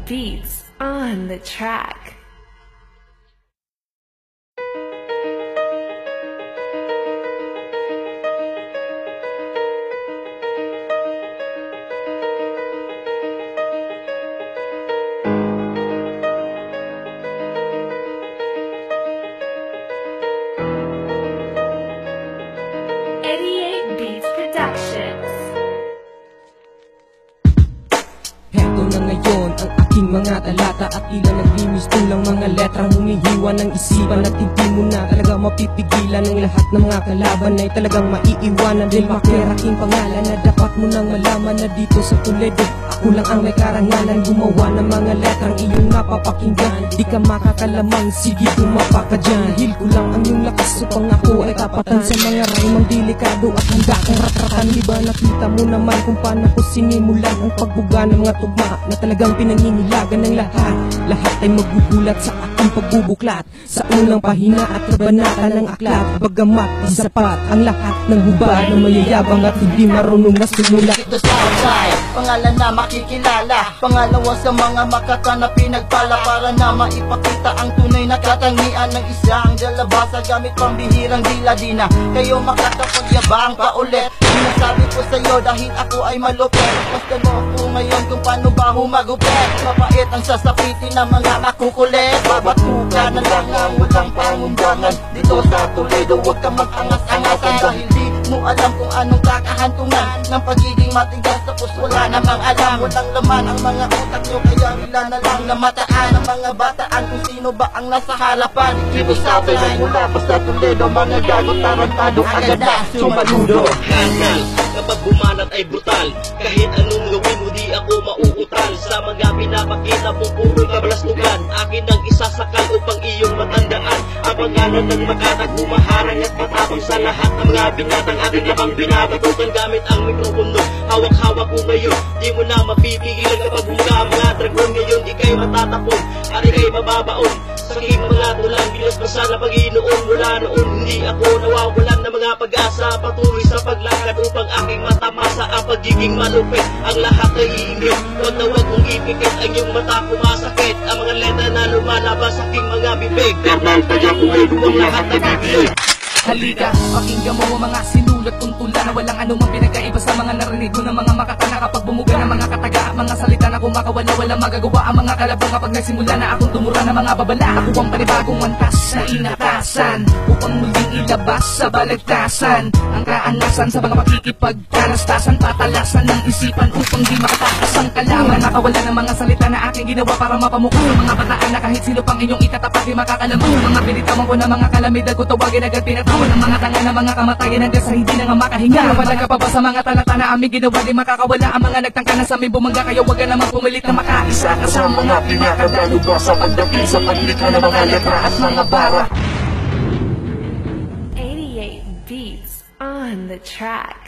Beats on the track. Beats Productions. Heto na ngayon ang aking mga talata at tila naglinis lang mga letrang humihiwa ng isipan at hindi mo na talaga mapipigilan ng lahat ng mga kalaban ay talagang maiiwanan dahil makeraking pangalan na dapat mo nang malaman na dito sa Toledo ako lang ang may karangalan gumawa ng mga letrang iyong napapakinggan. Di ka makakalamang, sige tumapa ka dyan. Hil ko lang ang iyong lakas upang ako ay tapatan sa mga rhymang delikado at handa kang ratratan. Diba nakita mo naman kung paano ko sinimulan ang pagbuga ng mga tugma na talagang pinanginilagan ng lahat. Lahat ay magugulat sa aking pagbubuklat sa unang pahina at kabanata ng aklat. Bagamat di sapat ang lahat ng hubad na mayayabang at hindi marunong na sumulat. Ito sa outside, pangalan na makikilala, pangalawa sa mga makata na pinagpala para na maipakita ang tunay na katangian ng isang dalabasa gamit pambihirang dila-dina. Kayo makakapagyabang pa ulit, sinasabi ko sa'yo dahil ako ay malupit. Basta mo ako ngayon kung paano ba humagupit. Mapait ang sasapitin ng mga makukulit. Babatukan na lang ang walang pangundangan dito sa Toledo. Huwag ka mag-angas-angasan dahil di mo alam kung anong kakahantungan ng pagiging matigas. Tapos wala namang alam, walang laman ang mga utak nyo. Kaya nila na lang namataan ang mga bataan kung sino ba ang nasa harapan. Dito sa atin mula pa sa Toledo, mga gagot tarantado agad na sumaludo. Hangal, kapag bumanat ay brutal. Kahit anong gawin mo di ako mauutal. Sa mga pinapakita mong puro'y kabalastugan, akin ang isasakal upang iyong matandaan ang pangalan ng makatag humaharang at matapang sa lahat ng mga binatang ating labang binabatukan gamit ang mikropono. Hawak-hawak ko ngayon, di mo na mapipigilan kapag mula mga dragon ngayon ikay matatapon at ikay mababaon. Sa aking mga tulang binasbasa na Panginoon mula noon hindi ako nawawalan ng mga pag-asa. Patuloy sa paglakad upang aking matamasa ang pagiging malupit. Ang lahat ay iingit, huwag na huwag mong ipikit ang iyong mata kumasakit. Ang mga letra na lumalabas sa aking mga bibig, karnal kaya kung ay buwang lahat na bibig. Halika, pakinggan mo ang mga sinulat kong tula na walang anumang pinagkaiba sa mga narinig ko ng mga makatana. Kapag bumuga ng mga kataga at mga salita na kumakawala, walang magagawa ang mga kalabang kapag nagsimula na akong tumura ng mga babala. Ako ang panibagong antas na inatasan upang muling ilabas sa balagtasan ang kaanasan sa mga makikipagkalastasan, patalasan ng isipan upang di makatakas ang kalaman. Nakawala ng mga salita na aking ginawa para mapamukha ng mga bataan na kahit sino pang inyong itatapat di makakalaman. Mga pinitawan ko na mga kalamidad ko tawagin agad pinatawa ng mga tanga na mga kamatayan hanggang sa hindi na nga makahinga. Wala ka pa ba sa mga talata na aming ginawa di makakawala ang mga nagtangka na sa aming bumangga. Kaya wag ka naman pumilit na makaisa ka sa mga pinakadaluga sa pagdating sa paglikha ng mga letra at mga bara. 88 Beats on the track.